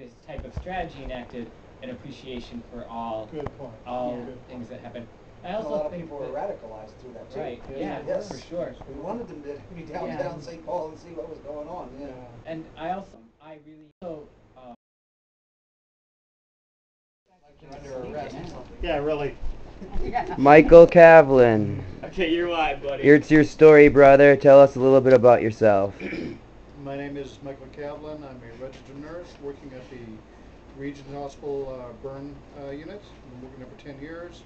this type of strategy enacted, an appreciation for all things that happen. I also a lot of think people were radicalized through that too. Right. Yeah. Yes. For sure. We wanted them to be downtown St. Paul and see what was going on. Yeah. And I really Like you're under arrest or something. Yeah, really. Michael Kavlin. Okay, you're live, buddy. It's your story, brother. Tell us a little bit about yourself. My name is Michael Kavlin. I'm a registered nurse working at the Regional Hospital burn unit. I've been working there for 10 years.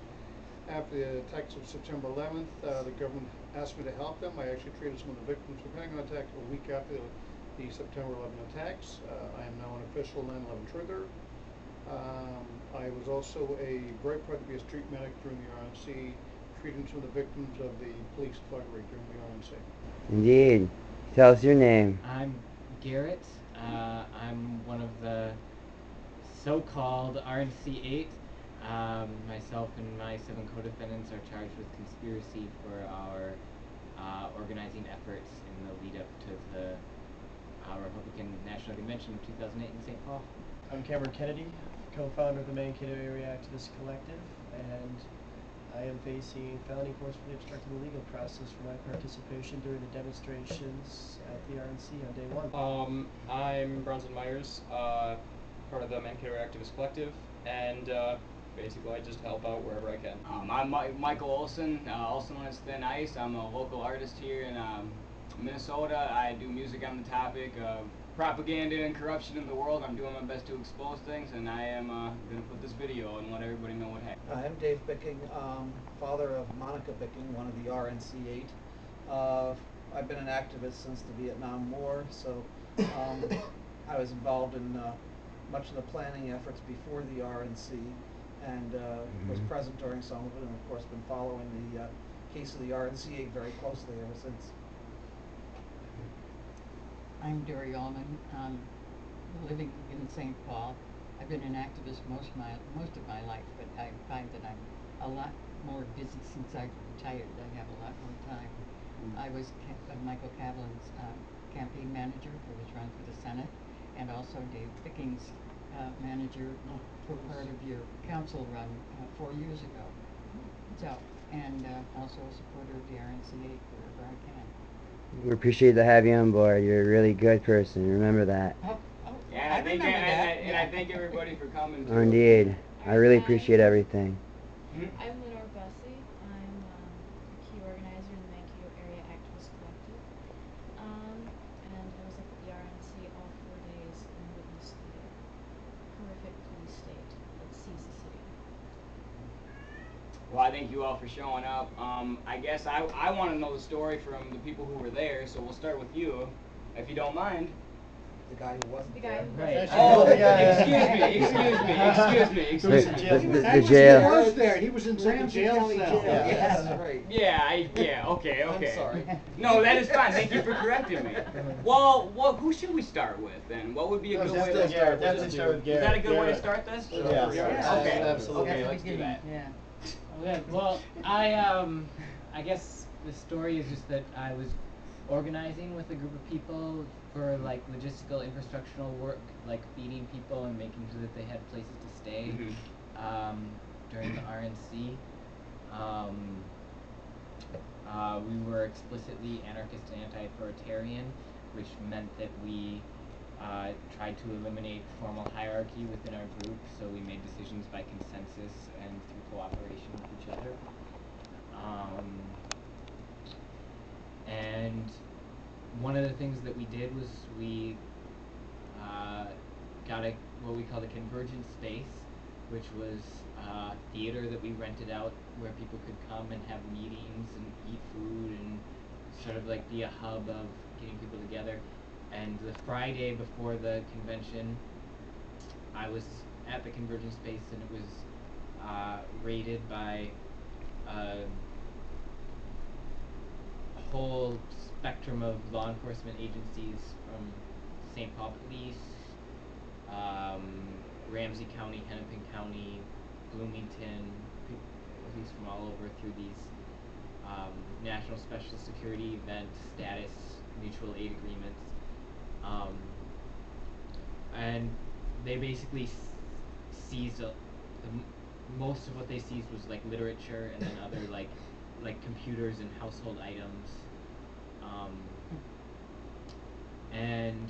After the attacks of September 11th, the government asked me to help them. I actually treated some of the victims for panic attack a week after the September 11 attacks. I am now an official 9/11 truther. I was also very proud to be a street medic during the RNC, treating some of the victims of the police thuggery during the RNC. Indeed. Tell us your name. I'm Garrett. I'm one of the so-called RNC 8. Myself and my 7 co-defendants are charged with conspiracy for our organizing efforts in the lead-up to the Republican National Convention of 2008 in St. Paul. I'm Cameron Kennedy, co-founder of the Mankato Area Activist Collective, and I am facing felony forcefully obstructing the legal process for my participation during the demonstrations at the RNC on day 1. I'm Bronson Myers, part of the Mankato Area Activist Collective, and basically I just help out wherever I can. I'm Michael Olson, also known as Thin Ice. I'm a local artist here in Minnesota. I do music on the topic of propaganda and corruption in the world. I'm doing my best to expose things, and I am going to put this video and let everybody know what happened. I'm Dave Bicking, father of Monica Bicking, one of the RNC 8. I've been an activist since the Vietnam War, so I was involved in much of the planning efforts before the RNC, and was present during some of it, and of course been following the case of the RNC 8 very closely ever since. I'm Dory Ullman, living in St. Paul. I've been an activist most of my life, but I find that I'm a lot more busy since I've retired. I have a lot more time. I was Michael Kavlin's campaign manager for his run for the Senate, and also Dave Bicking's manager for part of your council run 4 years ago. So, and also a supporter of the RNC 8 wherever I can. We appreciate to have you on board. You're a really good person. Remember that. Yeah, and I thank everybody for coming too. Indeed. I really appreciate everything. I'm Lenore Bussey. I'm a key organizer in the Mankato Area Activist Collective. And I was up at the RNC all 4 days and witnessed the horrific police state that seized the city. Well, I thank you all for showing up. I guess I want to know the story from the people who were there, so we'll start with you, if you don't mind. The guy who wasn't The guy who Right. Oh, excuse me. The jail. He was there. He was inside the jail cell. Yes, right. Okay. I'm sorry. No, that is fine. Thank you for correcting me. Well, who should we start with then? What would be a good way to start? Definitely start with Garrett. Is that a good way to start this? Yeah. Okay. Absolutely. Okay, let's do that. Yeah. Okay, well, I guess the story is just that I was organizing with a group of people for like logistical infrastructural work, like feeding people and making sure that they had places to stay during the RNC. We were explicitly anarchist and anti-authoritarian, which meant that we tried to eliminate formal hierarchy within our group, so we made decisions by consensus and through cooperation with each other. And one of the things that we did was we got what we called a convergent space, which was theater that we rented out where people could come and have meetings and eat food and sort of like be a hub of getting people together. And the Friday before the convention, I was at the convergent space, and it was raided by a whole spectrum of law enforcement agencies, from St. Paul Police, Ramsey County, Hennepin County, Bloomington, police from all over through these national special security event status mutual aid agreements. And they basically seized most of what they seized was like literature and then other like computers and household items. And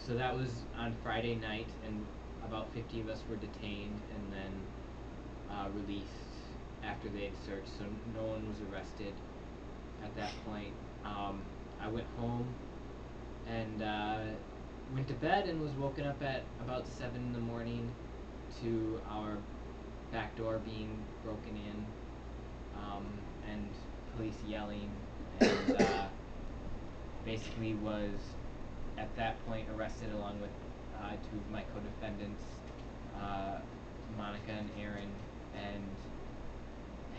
so that was on Friday night, and about 50 of us were detained and then released after they had searched. So no one was arrested at that point. I went home and went to bed and was woken up at about 7 in the morning to our back door being broken in, and police yelling, and basically was at that point arrested along with two of my co-defendants, Monica and Aaron, and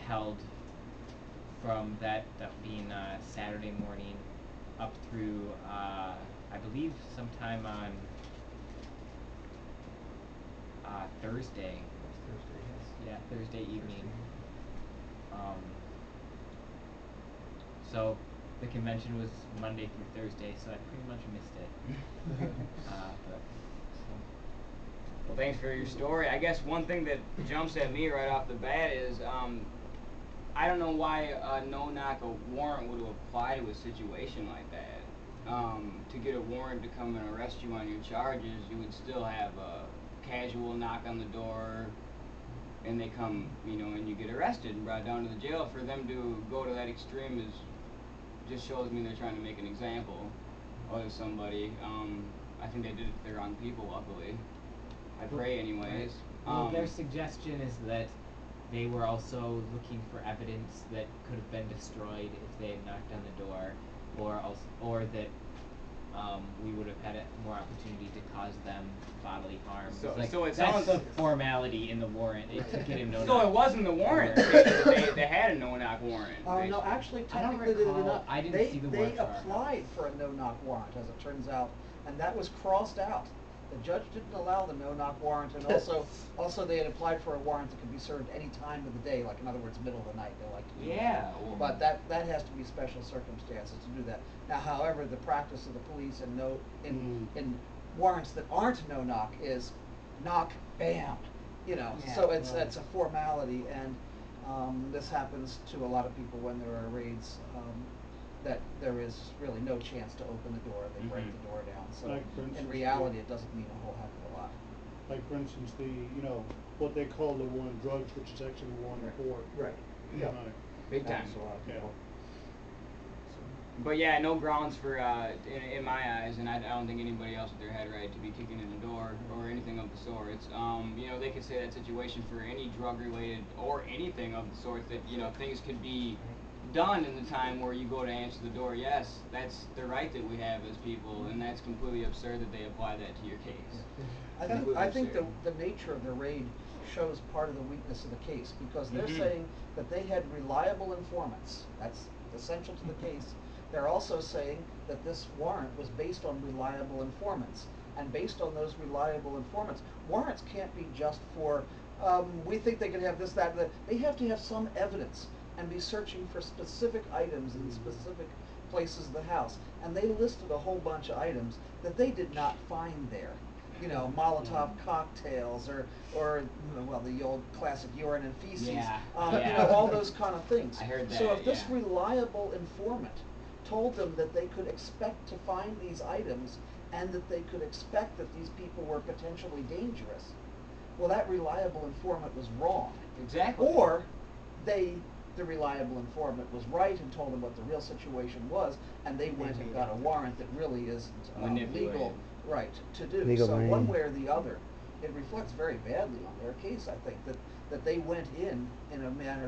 held from that being Saturday morning up through I believe sometime on Thursday. Thursday, yes. Yeah, Thursday evening. So the convention was Monday through Thursday, so I pretty much missed it. But Well, thanks for your story. I guess one thing that jumps at me right off the bat is I don't know why a no-knock warrant would apply to a situation like that. To get a warrant to come and arrest you on your charges, you would still have a casual knock on the door, and they come, and you get arrested and brought down to the jail. For them to go to that extreme just shows me they're trying to make an example out of somebody. I think they did it to the wrong people, luckily. I pray anyways. Well, their suggestion is that they were also looking for evidence that could have been destroyed if they had knocked on the door, or that we would have had more opportunity to cause them bodily harm. So It's like, it that's sounds the formality in the warrant. It took it in no. So it wasn't the warrant. They had a no-knock warrant. No, actually, I don't technically they did recall. not. I didn't see the warrant They for our applied house. for a no-knock warrant, as it turns out, and that was crossed out. The judge didn't allow the no-knock warrant, and also they had applied for a warrant that could be served any time of the day, like in other words, middle of the night. They like to do that. Yeah. Well, But that has to be special circumstances to do that. Now, however, the practice of the police in warrants that aren't no-knock is knock, bam, Yeah. So it's a formality, and this happens to a lot of people when there are raids. That there is really no chance to open the door, they break the door down. So Like, for in instance, reality, it doesn't mean a whole heck of a lot. Like, for instance, what they call the war on drugs, which is actually a war on the poor. Right. Yeah. Right. big time. Happens to a lot of people. But yeah, no grounds for, in my eyes, and I don't think anybody else with their head right to be kicking in the door or anything of the sort. It's, they could say that situation for any drug-related or anything of the sort that, things could be done in the time where you go to answer the door. Yes, that's the right that we have as people, and that's completely absurd that they apply that to your case. I think the nature of the raid shows part of the weakness of the case, because they're saying that they had reliable informants. That's essential to the case. They're also saying that this warrant was based on reliable informants. And based on those reliable informants, warrants can't be just for, we think they can have this, that, and that. They have to have some evidence and be searching for specific items in specific places of the house. And they listed a whole bunch of items that they did not find there. Molotov cocktails or the old classic urine and feces. Yeah. All those kind of things. I heard that. So if this yeah. reliable informant told them that they could expect to find these items and that they could expect that these people were potentially dangerous, well, that reliable informant was wrong. Exactly. Or the reliable informant was right and told them what the real situation was, and they went and got a warrant that really isn't legal, right, to do. Legal So money. one way or the other, it reflects very badly on their case, I think, that they went in a manner